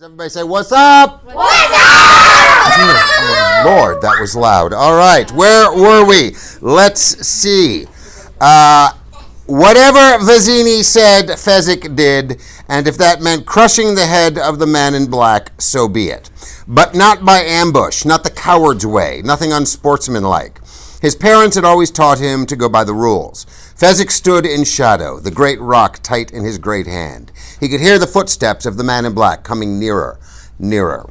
Everybody say, what's up? What's up? Oh, Lord, that was loud. All right, where were we? Let's see. Whatever Vizzini said, Fezzik did, and if that meant crushing the head of the man in black, so be it. But not by ambush, not the coward's way, nothing unsportsmanlike. His parents had always taught him to go by the rules. Fezzik stood in shadow, the great rock tight in his great hand. He could hear the footsteps of the man in black coming nearer, nearer.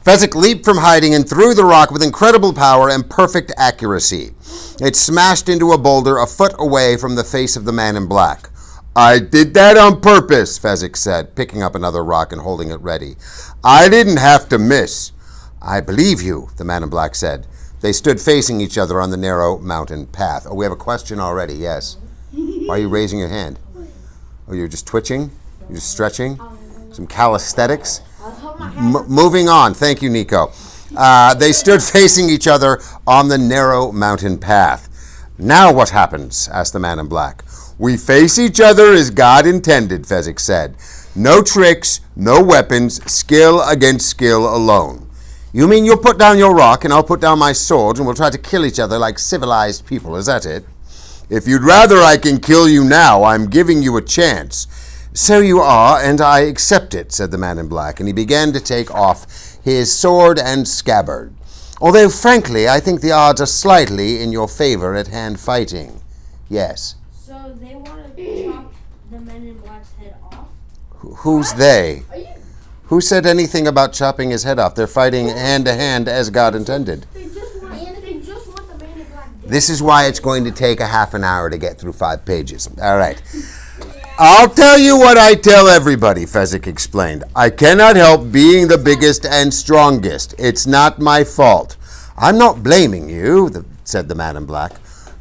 Fezzik leaped from hiding and threw the rock with incredible power and perfect accuracy. It smashed into a boulder a foot away from the face of the man in black. "I did that on purpose," Fezzik said, picking up another rock and holding it ready. "I didn't have to miss." "I believe you," the man in black said. They stood facing each other on the narrow mountain path. Oh, we have a question already, yes. Why are you raising your hand? Oh, you're just twitching? You're just stretching? Some calisthenics? Moving on. Thank you, Nico. They stood facing each other on the narrow mountain path. "Now what happens?" asked the man in black. "We face each other as God intended," Fezzik said. "No tricks, no weapons, skill against skill alone." "You mean you'll put down your rock and I'll put down my sword and we'll try to kill each other like civilized people, is that it?" "If you'd rather I can kill you now, I'm giving you a chance." "So you are, and I accept it," said the man in black, and he began to take off his sword and scabbard. "Although, frankly, I think the odds are slightly in your favor at hand fighting." "Yes." So they want to chop the men in black's head off? Who's they? Who said anything about chopping his head off? They're fighting hand to hand as God intended. They just want the man in black dead. This is why it's going to take a half an hour to get through 5 pages. All right. "I'll tell you what I tell everybody," Fezzik explained. "I cannot help being the biggest and strongest. It's not my fault." "I'm not blaming you," said the man in black.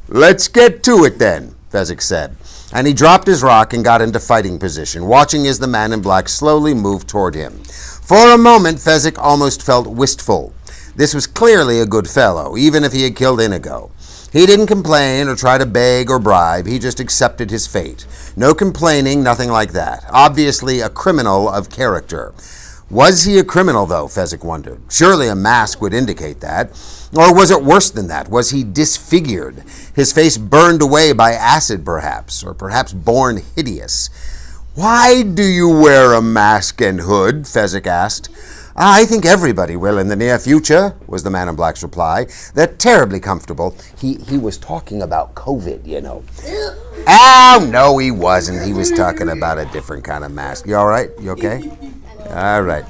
"Let's get to it then," Fezzik said. And he dropped his rock and got into fighting position, watching as the man in black slowly moved toward him. For a moment, Fezzik almost felt wistful. This was clearly a good fellow, even if he had killed Inigo. He didn't complain or try to beg or bribe. He just accepted his fate. No complaining, nothing like that. Obviously a criminal of character. Was he a criminal, though, Fezzik wondered. Surely a mask would indicate that. Or was it worse than that? Was he disfigured? His face burned away by acid, perhaps, or perhaps born hideous. "Why do you wear a mask and hood?" Fezzik asked. "I think everybody will in the near future," was the man in black's reply. "They're terribly comfortable." He was talking about COVID, you know. Oh, no, he wasn't. He was talking about a different kind of mask. You all right? You okay? All right.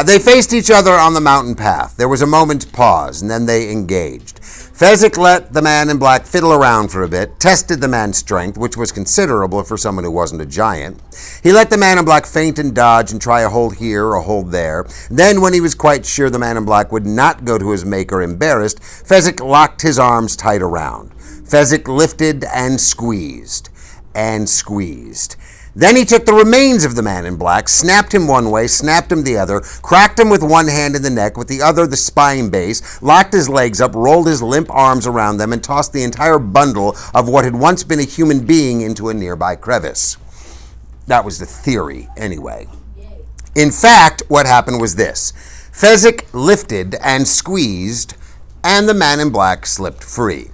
They faced each other on the mountain path. There was a moment's pause, and then they engaged. Fezzik let the man in black fiddle around for a bit, tested the man's strength, which was considerable for someone who wasn't a giant. He let the man in black feint and dodge and try a hold here or a hold there. Then, when he was quite sure the man in black would not go to his maker embarrassed, Fezzik locked his arms tight around. Fezzik lifted and squeezed, and squeezed. Then he took the remains of the man in black, snapped him one way, snapped him the other, cracked him with one hand in the neck, with the other the spine base, locked his legs up, rolled his limp arms around them, and tossed the entire bundle of what had once been a human being into a nearby crevice. That was the theory, anyway. In fact, what happened was this. Fezzik lifted and squeezed, and the man in black slipped free.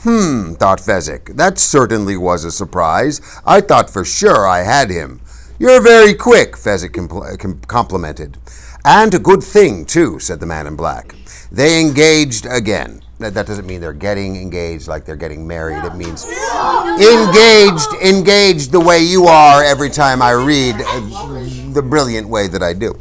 Thought Fezzik. That certainly was a surprise. I thought for sure I had him. "You're very quick," Fezzik complimented. "And a good thing, too," said the man in black. They engaged again. That doesn't mean they're getting engaged like they're getting married. It means engaged the way you are every time I read the brilliant way that I do.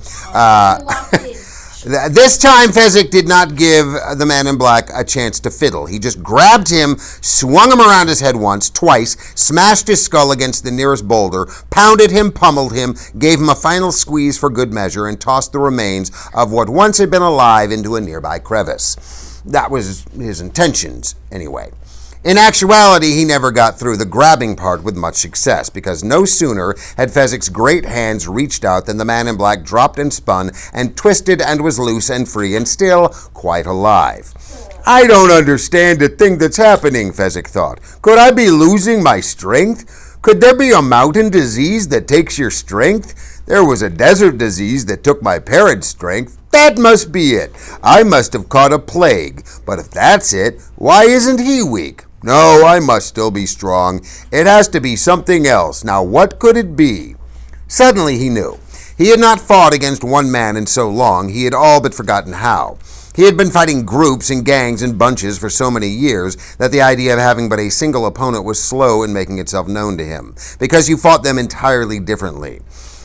This time, Fezzik did not give the man in black a chance to fiddle. He just grabbed him, swung him around his head once, twice, smashed his skull against the nearest boulder, pounded him, pummeled him, gave him a final squeeze for good measure, and tossed the remains of what once had been alive into a nearby crevice. That was his intentions, anyway. In actuality, he never got through the grabbing part with much success, because no sooner had Fezzik's great hands reached out than the man in black dropped and spun and twisted and was loose and free and still quite alive. "I don't understand a thing that's happening," Fezzik thought. "Could I be losing my strength? Could there be a mountain disease that takes your strength? There was a desert disease that took my parents' strength. That must be it. I must have caught a plague. But if that's it, why isn't he weak? No, I must still be strong. It has to be something else. Now, what could it be? Suddenly he knew. He had not fought against one man in so long, he had all but forgotten how. He had been fighting groups and gangs and bunches for so many years that the idea of having but a single opponent was slow in making itself known to him, because you fought them entirely differently.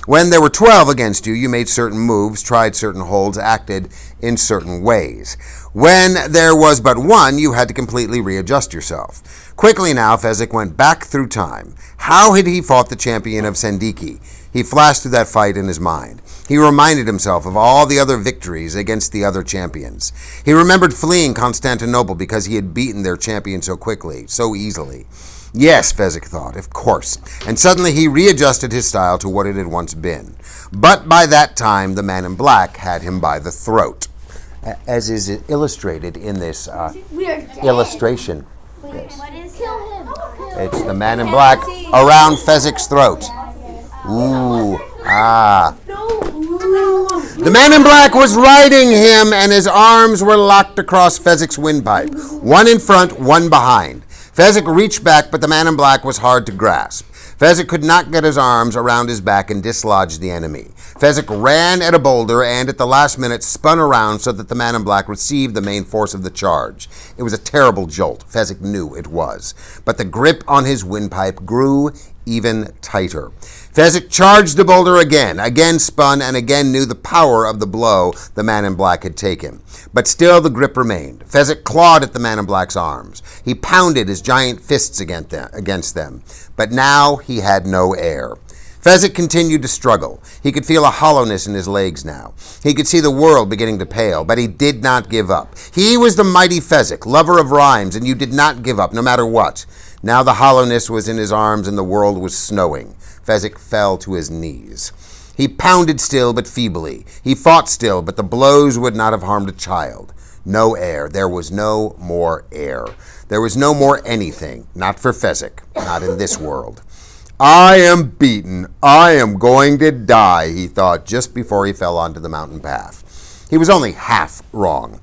When there were 12 against you, you made certain moves, tried certain holds, acted in certain ways. When there was but one, you had to completely readjust yourself. Quickly now, Fezzik went back through time. How had he fought the champion of Sendiki? He flashed through that fight in his mind. He reminded himself of all the other victories against the other champions. He remembered fleeing Constantinople because he had beaten their champion so quickly, so easily. Yes, Fezzik thought, of course. And suddenly he readjusted his style to what it had once been. But by that time, the man in black had him by the throat, as is illustrated in this illustration. What is kill him? It's the man in black around Fezzik's throat. Ooh, ah. The man in black was riding him, and his arms were locked across Fezzik's windpipe, one in front, one behind. Fezzik reached back, but the man in black was hard to grasp. Fezzik could not get his arms around his back and dislodge the enemy. Fezzik ran at a boulder and at the last minute spun around so that the man in black received the main force of the charge. It was a terrible jolt. Fezzik knew it was. But the grip on his windpipe grew even tighter. Fezzik charged the boulder again spun, and again knew the power of the blow the man in black had taken. But still the grip remained. Fezzik clawed at the man in black's arms. He pounded his giant fists against them. But now he had no air. Fezzik continued to struggle. He could feel a hollowness in his legs now. He could see the world beginning to pale, but he did not give up. He was the mighty Fezzik, lover of rhymes, and you did not give up, no matter what. Now the hollowness was in his arms and the world was snowing. Fezzik fell to his knees. He pounded still but feebly. He fought still, but the blows would not have harmed a child. No air. There was no more air. There was no more anything. Not for Fezzik. Not in this world. I am beaten. I am going to die, he thought just before he fell onto the mountain path. He was only half wrong.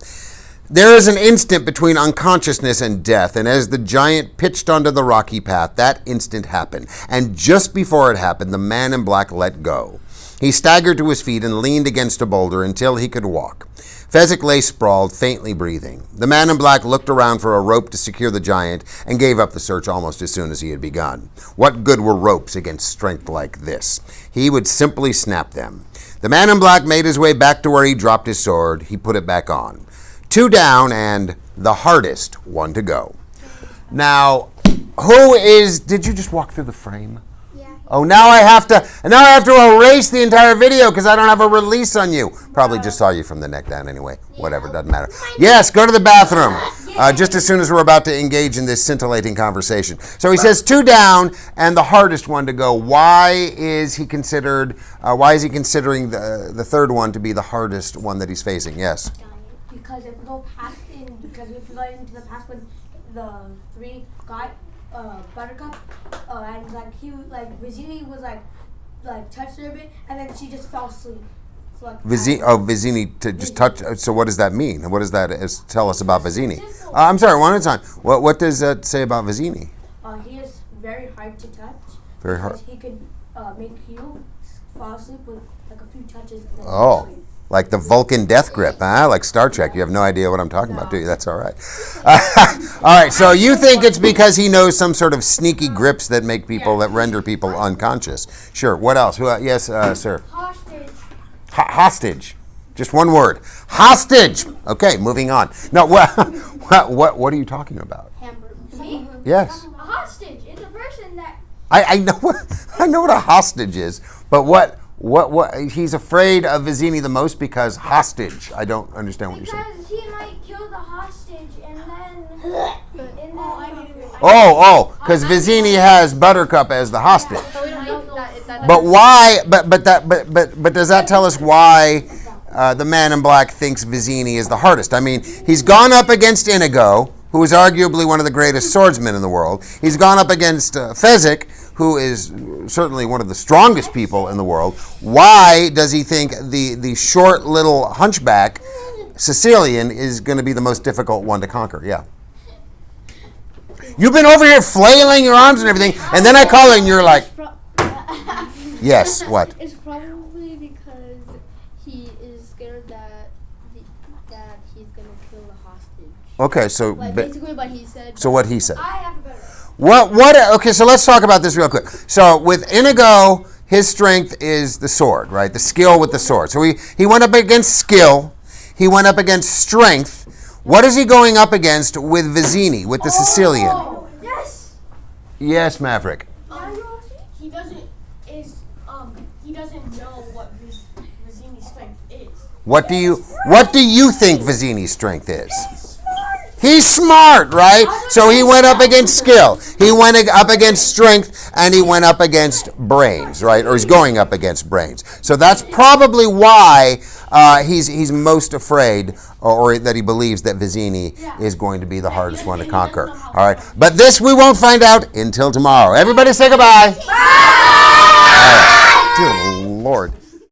There is an instant between unconsciousness and death, and as the giant pitched onto the rocky path, that instant happened. And just before it happened, the man in black let go. He staggered to his feet and leaned against a boulder until he could walk. Fezzik lay sprawled, faintly breathing. The man in black looked around for a rope to secure the giant and gave up the search almost as soon as he had begun. What good were ropes against strength like this? He would simply snap them. The man in black made his way back to where he dropped his sword. He put it back on. 2 down and the hardest one to go. Now, did you just walk through the frame? Yeah. Oh, now I have to erase the entire video because I don't have a release on you. Probably just saw you from the neck down anyway. Whatever, doesn't matter. Yes, go to the bathroom. Just as soon as we're about to engage in this scintillating conversation. So he says 2 down and the hardest one to go. Why is he considering the third one to be the hardest one that he's facing? Yes. Because if we go into the past when the 3 got Buttercup, and Vizzini was touched her a bit, and then she just fell asleep. So Vizzini to just touch. So what does that mean? What does that tell us about Vizzini? I'm sorry, one at a time. What does that say about Vizzini? He is very hard to touch. Very hard. He could make you fall asleep with a few touches. And then Oh. Like the Vulcan death grip, huh? Like Star Trek. You have no idea what I'm talking about, do you? That's all right. All right, so you think it's because he knows some sort of sneaky grips that render people unconscious. Sure, what else? Yes, sir? Hostage. Hostage. Just one word. Hostage. Okay, moving on. No, what are you talking about? Hamburger. Me? Yes. A hostage. It's a person that... I know what a hostage is, but what he's afraid of Vizzini the most because hostage. I don't understand what you're saying. Because he might kill the hostage and then because Vizzini has Buttercup as the hostage. But why? But does that tell us why the man in black thinks Vizzini is the hardest? I mean, he's gone up against Inigo, who is arguably one of the greatest swordsmen in the world. He's gone up against Fezzik, who is certainly one of the strongest people in the world, why does he think the short little hunchback Sicilian is going to be the most difficult one to conquer? Yeah. You've been over here flailing your arms and everything, and then I call you and you're like, yes, what? It's probably because he is scared that he's gonna kill the hostage. Okay, so Like basically what he said. so what he said. I have a better. What? Okay, so let's talk about this real quick. So with Inigo, his strength is the sword, right? The skill with the sword. So he went up against skill. He went up against strength. What is he going up against with Vizzini, with the Sicilian? Oh, yes. Yes, Maverick. He doesn't know what Vizzini's strength is. What do you think Vizzini's strength is? He's smart, right? So he went up against skill. He went up against strength, and he went up against brains, right? Or he's going up against brains. So that's probably why he's most afraid, or that he believes that Vizzini is going to be the hardest one to conquer. All right, but this we won't find out until tomorrow. Everybody say goodbye. Bye. All right. Dear Lord.